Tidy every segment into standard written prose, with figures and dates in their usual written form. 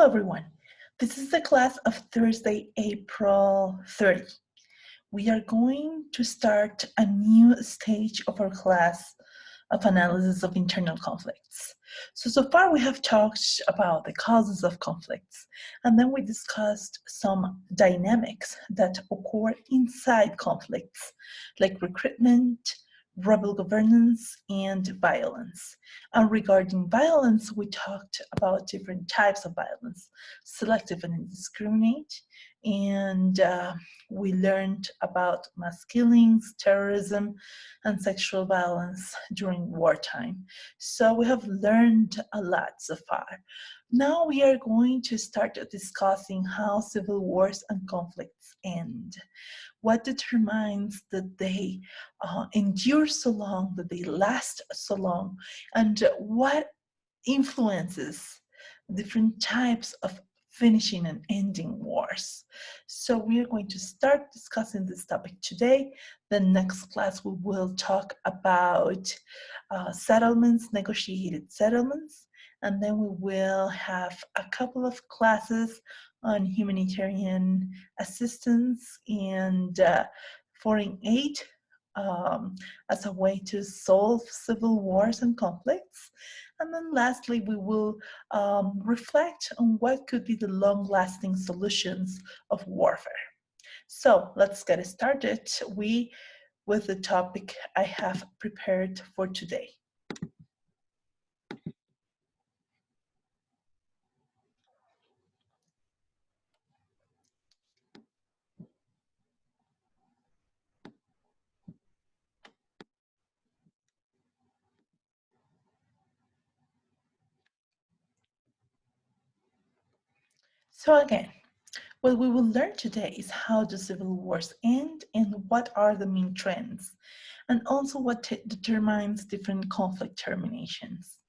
Hello everyone, this is the class of Thursday, April 30. We are going to start a new stage of our class of analysis of internal conflicts. So far we have talked about the causes of conflicts, and then we discussed some dynamics that occur inside conflicts, like recruitment, rebel governance, and violence. And regarding violence, we talked about different types of violence, selective and indiscriminate, and we learned about mass killings, terrorism, and sexual violence during wartime. So we have learned a lot so far. Now we are going to start discussing how civil wars and conflicts end. What determines that they endure so long, that they last so long, and what influences different types of finishing and ending wars. So we are going to start discussing this topic today. The next class we will talk about settlements, negotiated settlements, and then we will have a couple of classes on humanitarian assistance and foreign aid as a way to solve civil wars and conflicts. And then lastly, we will reflect on what could be the long-lasting solutions of warfare. So let's get started with the topic I have prepared for today. So again, what we will learn today is how do civil wars end and what are the main trends, and also what determines different conflict terminations.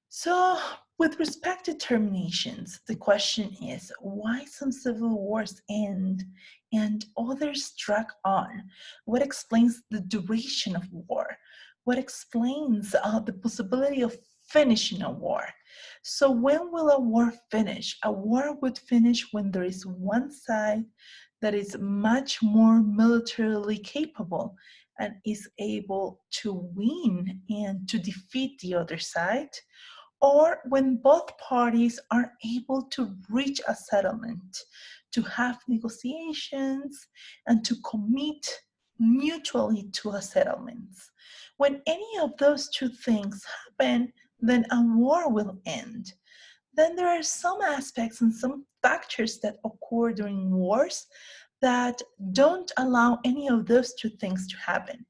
So with respect to terminations, the question is why some civil wars end and others drag on? What explains the duration of war? What explains the possibility of finishing a war? So when will a war finish? A war would finish when there is one side that is much more militarily capable and is able to win and to defeat the other side, or when both parties are able to reach a settlement, to have negotiations, and to commit mutually to a settlement. When any of those two things happen, then a war will end. Then there are some aspects and some factors that occur during wars that don't allow any of those two things to happen.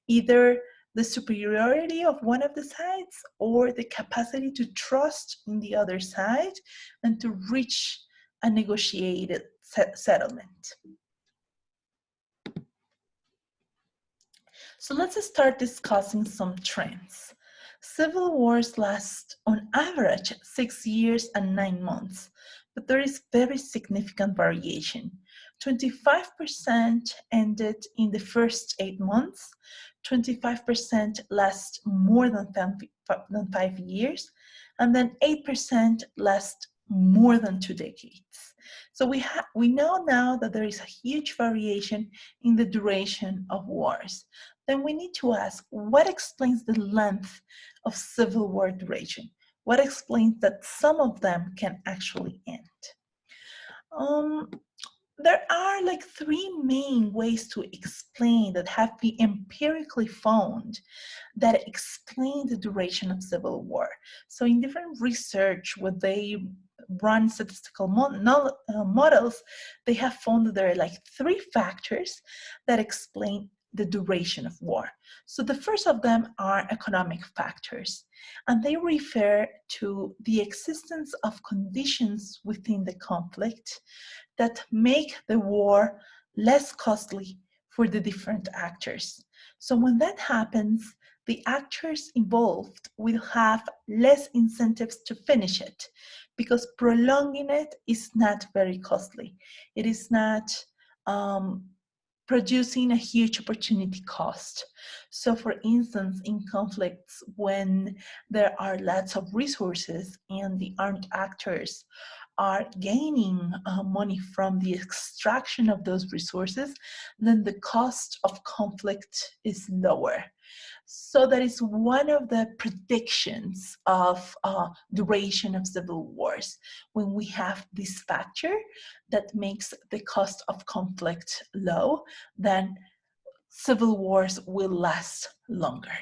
Either the superiority of one of the sides or the capacity to trust in the other side and to reach a negotiated settlement. So let's start discussing some trends. Civil wars last on average 6 years and 9 months, but there is very significant variation. 25% ended in the first 8 months, 25% last more than 5 years, and then 8% last more than 2 decades. So we know now that there is a huge variation in the duration of wars. Then we need to ask, what explains the length of civil war duration? What explains that some of them can actually end? There are like 3 main ways to explain that have been empirically found that explain the duration of civil war. So in different research, where they run statistical models, they have found that there are like 3 factors that explain the duration of war. So the first of them are economic factors, and they refer to the existence of conditions within the conflict that make the war less costly for the different actors. So when that happens, the actors involved will have less incentives to finish it because prolonging it is not very costly. It is not producing a huge opportunity cost. So for instance, in conflicts, when there are lots of resources and the armed actors are gaining money from the extraction of those resources, then the cost of conflict is lower. So that is one of the predictions of duration of civil wars, when we have this factor that makes the cost of conflict low, then civil wars will last longer.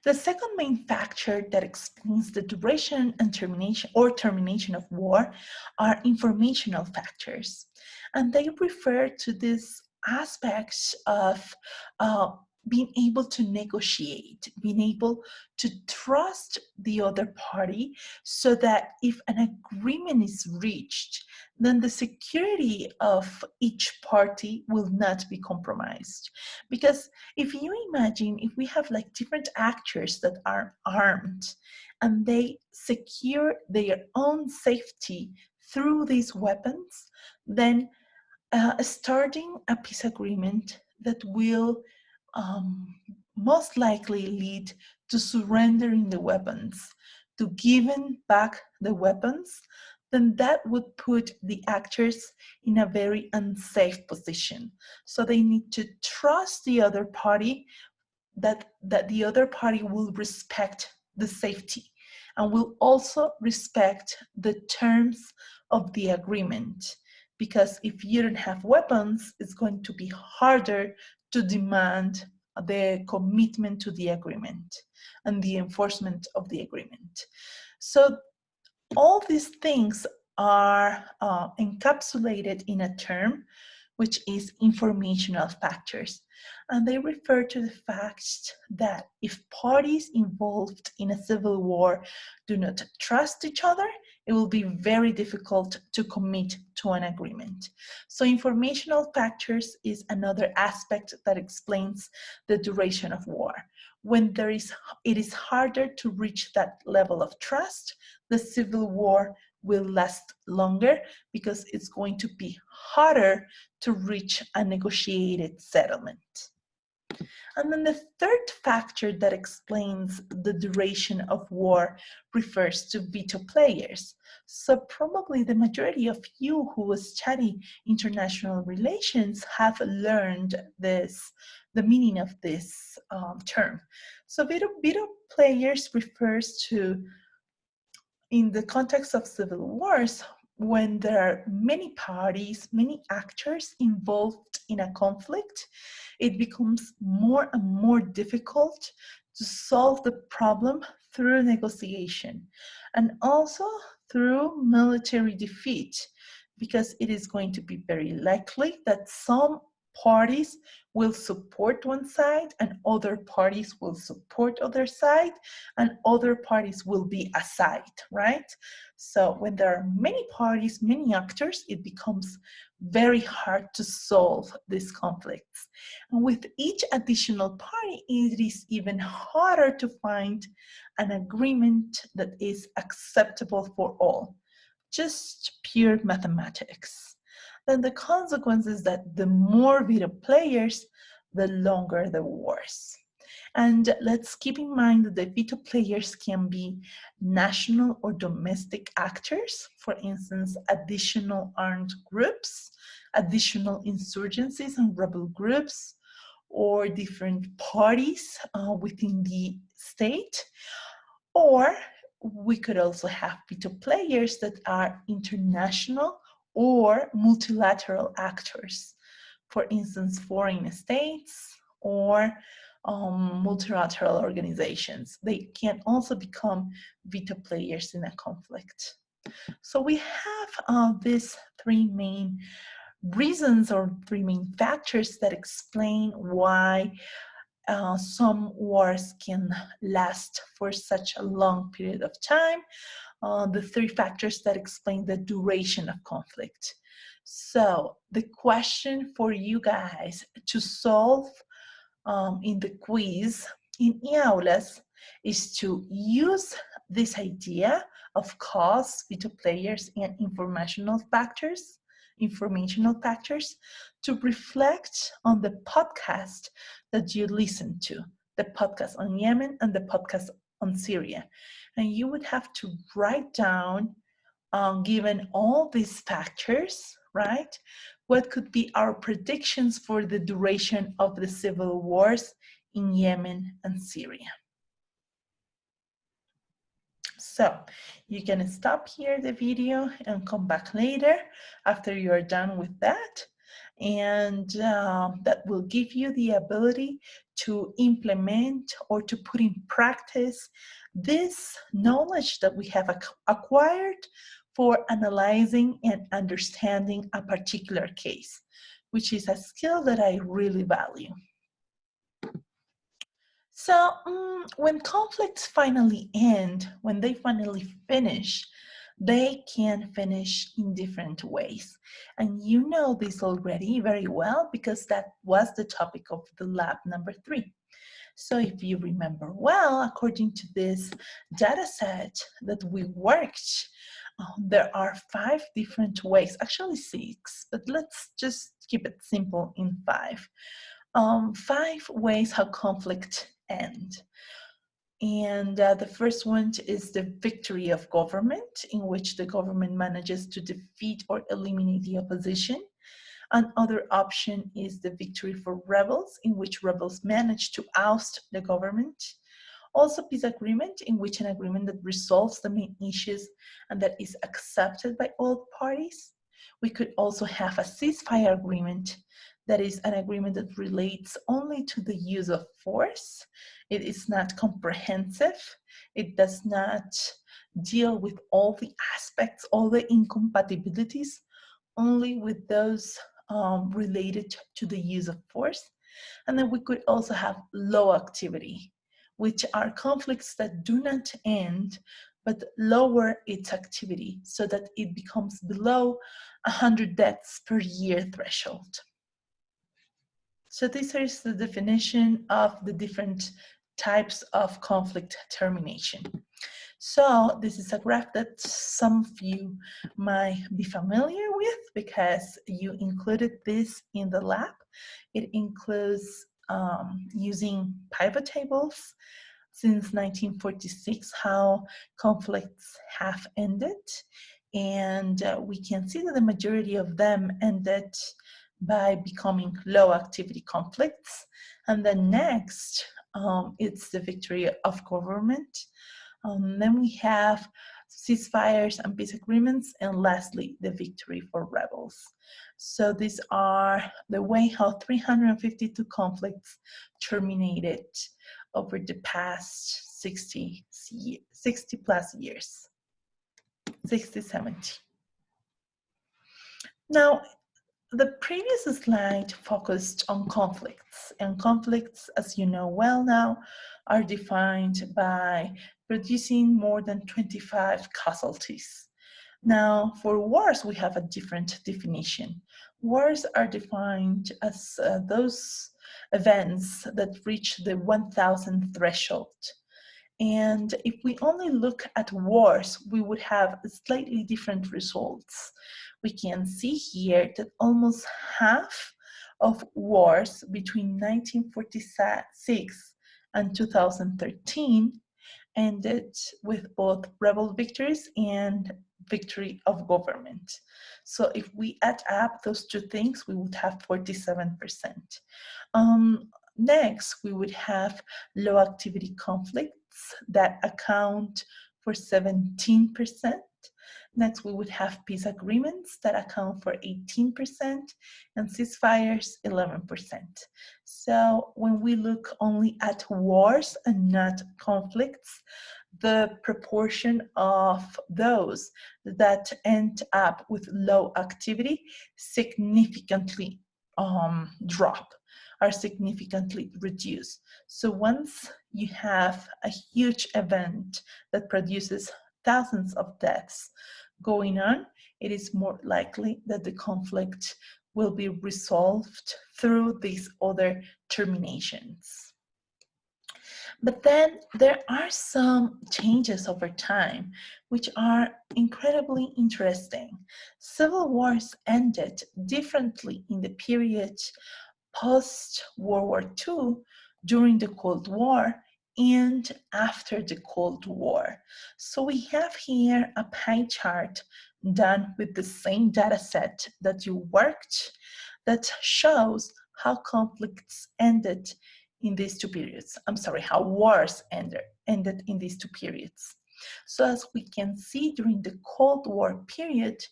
The second main factor that explains the duration and termination of war are informational factors. And they refer to this aspects of being able to negotiate, being able to trust the other party, so that if an agreement is reached, then the security of each party will not be compromised. Because if you imagine, if we have like different actors that are armed and they secure their own safety through these weapons, then starting a peace agreement that will most likely lead to surrendering the weapons, to giving back the weapons, then that would put the actors in a very unsafe position. So they need to trust the other party, that the other party will respect the safety and will also respect the terms of the agreement. Because if you don't have weapons, it's going to be harder to demand the commitment to the agreement and the enforcement of the agreement. So all these things are encapsulated in a term, which is informational factors. And they refer to the fact that if parties involved in a civil war do not trust each other, it will be very difficult to commit to an agreement. So informational factors is another aspect that explains the duration of war. When it is harder to reach that level of trust, the civil war will last longer, because it's going to be harder to reach a negotiated settlement. And then the third factor that explains the duration of war refers to veto players. So probably the majority of you who study international relations have learned this, the meaning of this term. So veto players refers to, in the context of civil wars, when there are many parties, many actors involved in a conflict, it becomes more and more difficult to solve the problem through negotiation and also through military defeat, because it is going to be very likely that some parties will support one side and other parties will support other side and other parties will be aside, right? So when there are many parties, many actors, it becomes very hard to solve these conflicts. And with each additional party, it is even harder to find an agreement that is acceptable for all. Just pure mathematics. Then the consequence is that the more veto players, the longer the wars. And let's keep in mind that the veto players can be national or domestic actors, for instance, additional armed groups, additional insurgencies and rebel groups, or different parties within the state. Or we could also have veto players that are international or multilateral actors, for instance, foreign states or multilateral organizations. They can also become veto players in a conflict. So we have these three main reasons or three main factors that explain why some wars can last for such a long period of time. The three factors that explain the duration of conflict. So the question for you guys to solve in the quiz in eAulas is to use this idea of cause, veto players, and informational factors informational factors to reflect on the podcast that you listen to, the podcast on Yemen and the podcast on Syria. And you would have to write down, given all these factors, right, what could be our predictions for the duration of the civil wars in Yemen and Syria. So you can stop here the video and come back later after you're done with that. And that will give you the ability to implement or to put in practice this knowledge that we have acquired for analyzing and understanding a particular case, which is a skill that I really value. So when conflicts finally end, when they finally finish, they can finish in different ways. And you know this already very well because that was the topic of the lab number 3. So if you remember well, according to this data set that we worked, there are 5 different ways, actually 6, but let's just keep it simple in 5. 5 ways how conflict end. And the first one is the victory of government, in which the government manages to defeat or eliminate the opposition. Another option is the victory for rebels, in which rebels manage to oust the government. Also, peace agreement, in which an agreement that resolves the main issues and that is accepted by all parties. We could also have a ceasefire agreement, that is an agreement that relates only to the use of force. It is not comprehensive. It does not deal with all the aspects, all the incompatibilities, only with those related to the use of force. And then we could also have low activity, which are conflicts that do not end, but lower its activity so that it becomes below 100 deaths per year threshold. So this is the definition of the different types of conflict termination. So this is a graph that some of you might be familiar with because you included this in the lab. It includes using pivot tables since 1946, how conflicts have ended. And we can see that the majority of them ended by becoming low activity conflicts. And then next, it's the victory of government. Then we have ceasefires and peace agreements, and lastly, the victory for rebels. So these are the way how 352 conflicts terminated over the past 60 plus years, 60, 70. Now, the previous slide focused on conflicts, and conflicts, as you know well now, are defined by producing more than 25 casualties. Now, for wars, we have a different definition. Wars are defined as those events that reach the 1,000 threshold. And if we only look at wars, we would have slightly different results. We can see here that almost half of wars between 1946 and 2013 ended with both rebel victories and victory of government. So if we add up those two things, we would have 47%. Next, we would have low activity conflicts that account for 17%. Next, we would have peace agreements that account for 18% and ceasefires 11%. So when we look only at wars and not conflicts, the proportion of those that end up with low activity significantly drop, are significantly reduced. So once you have a huge event that produces thousands of deaths going on, it is more likely that the conflict will be resolved through these other terminations. But then there are some changes over time, which are incredibly interesting. Civil wars ended differently in the period post-World War II, during the Cold War, and after the Cold War. So we have here a pie chart done with the same data set that you worked that shows how conflicts ended in these two periods. I'm sorry, how wars ended in these two periods. So as we can see, during the Cold War period,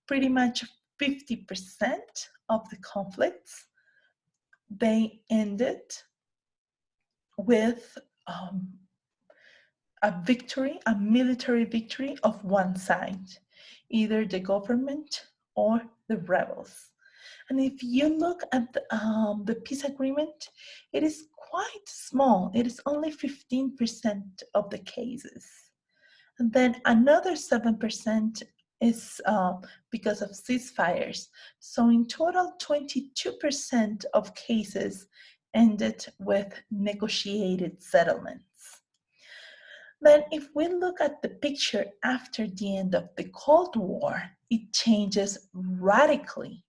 pretty much 50% of the conflicts, they ended with a victory, a military victory of one side, either the government or the rebels. And if you look at the peace agreement, it is quite small. It is only 15% of the cases. And then another 7% is because of ceasefires. So in total, 22% of cases ended with negotiated settlements. Then if we look at the picture after the end of the Cold War, it changes radically.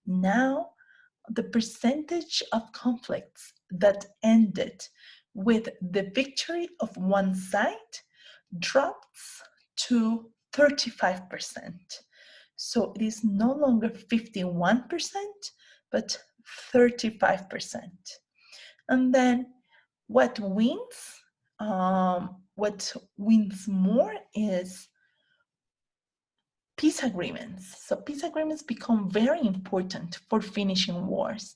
Now, the percentage of conflicts that ended with the victory of one side drops to 35%. So it is no longer 51%, but 35%. And then what wins more is peace agreements. So peace agreements become very important for finishing wars.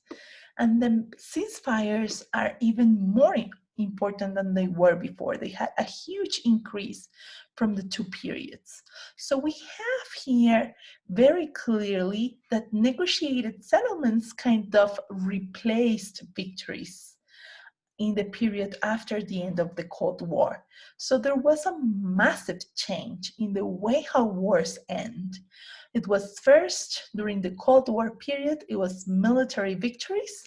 And then ceasefires are even more important than they were before. They had a huge increase from the two periods. So we have here very clearly that negotiated settlements kind of replaced victories in the period after the end of the Cold War. So there was a massive change in the way how wars end. It was first, during the Cold War period, it was military victories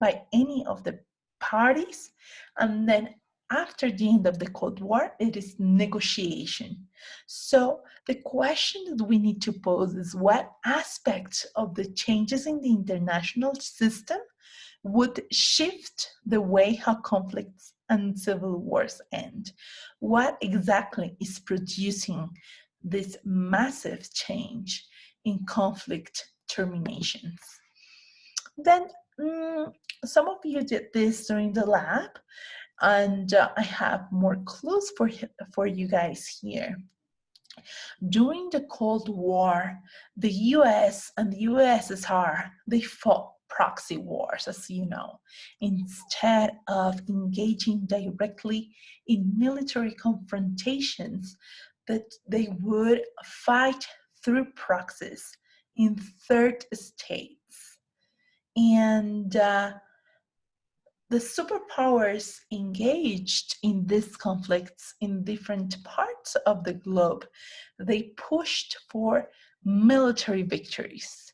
by any of the parties. And then after the end of the Cold War, it is negotiation. So the question that we need to pose is what aspects of the changes in the international system would shift the way how conflicts and civil wars end? What exactly is producing this massive change in conflict terminations? Then some of you did this during the lab, and I have more clues for you guys here. During the Cold War, the US and the USSR, they fought proxy wars, as you know, instead of engaging directly in military confrontations, that they would fight through proxies in third states. And the superpowers engaged in these conflicts in different parts of the globe, they pushed for military victories.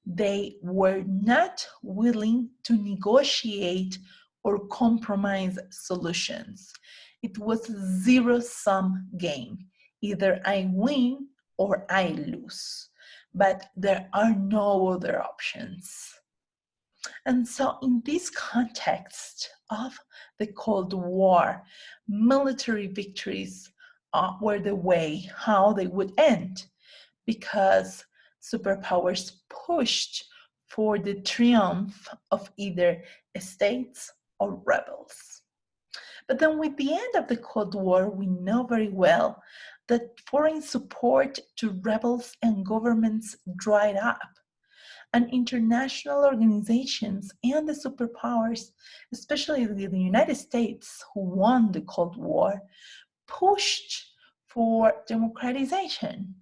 They were not willing to negotiate or compromise solutions. It was a zero-sum game. Either I win or I lose, but there are no other options. And so in this context of the Cold War, military victories were the way how they would end, because superpowers pushed for the triumph of either states or rebels. But then with the end of the Cold War, we know very well that foreign support to rebels and governments dried up. And international organizations and the superpowers, especially the United States, who won the Cold War, pushed for democratization.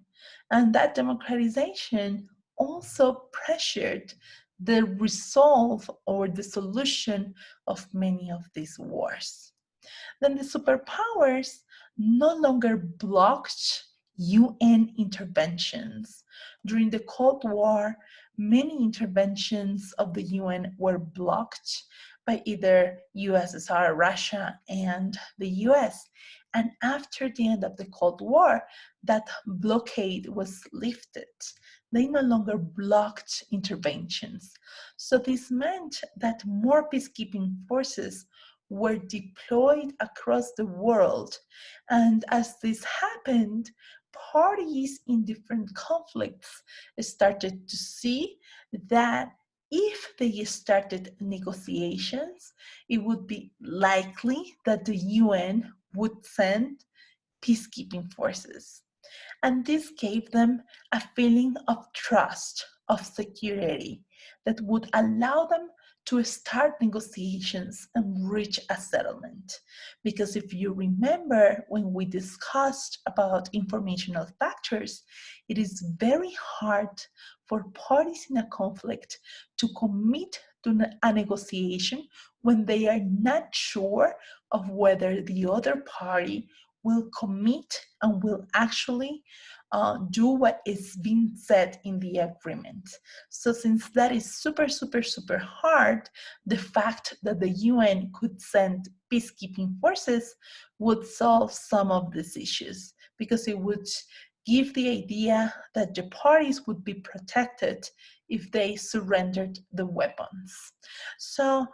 And that democratization also pressured the resolve or the solution of many of these wars. Then the superpowers no longer blocked UN interventions. During the Cold War, many interventions of the UN were blocked by either USSR, Russia, and the US. And after the end of the Cold War, that blockade was lifted. They no longer blocked interventions. So this meant that more peacekeeping forces were deployed across the world. And as this happened, parties in different conflicts started to see that if they started negotiations, it would be likely that the UN would send peacekeeping forces. And this gave them a feeling of trust, of security, that would allow them to start negotiations and reach a settlement. Because if you remember when we discussed about informational factors, it is very hard for parties in a conflict to commit to a negotiation when they are not sure of whether the other party will commit and will actually do what is being said in the agreement. So since that is super, super, super hard, the fact that the UN could send peacekeeping forces would solve some of these issues, because it would give the idea that the parties would be protected if they surrendered the weapons. So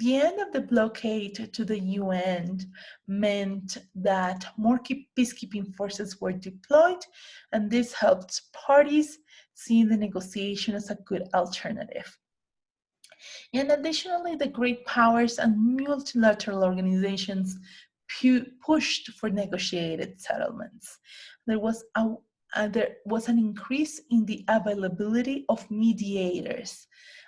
the end of the blockade to the UN meant that more peacekeeping forces were deployed, and this helped parties see the negotiation as a good alternative. And additionally, the great powers and multilateral organizations pushed for negotiated settlements. There was an increase in the availability of mediators.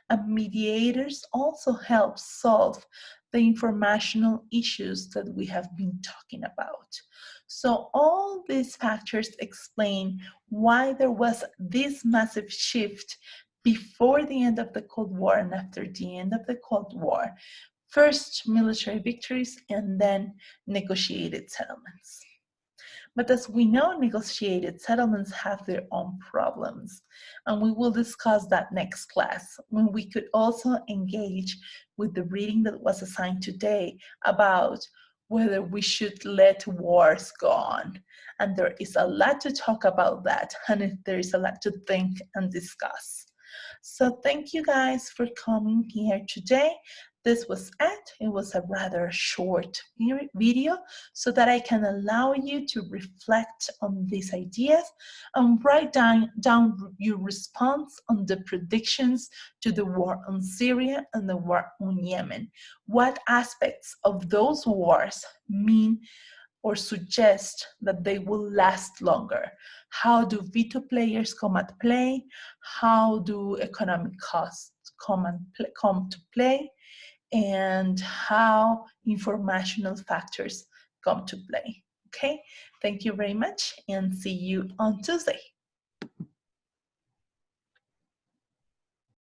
And mediators also help solve the informational issues that we have been talking about. So all these factors explain why there was this massive shift before the end of the Cold War and after the end of the Cold War. First military victories and then negotiated settlements. But as we know, negotiated settlements have their own problems. And we will discuss that next class, when we could also engage with the reading that was assigned today about whether we should let wars go on. And there is a lot to talk about that, and there is a lot to think and discuss. So thank you guys for coming here today. This was it. It was a rather short video so that I can allow you to reflect on these ideas and write down your response on the predictions to the war on Syria and the war on Yemen. What aspects of those wars mean or suggest that they will last longer? How do veto players come at play? How do economic costs come to play? And how informational factors come to play. Okay, thank you very much and see you on Tuesday.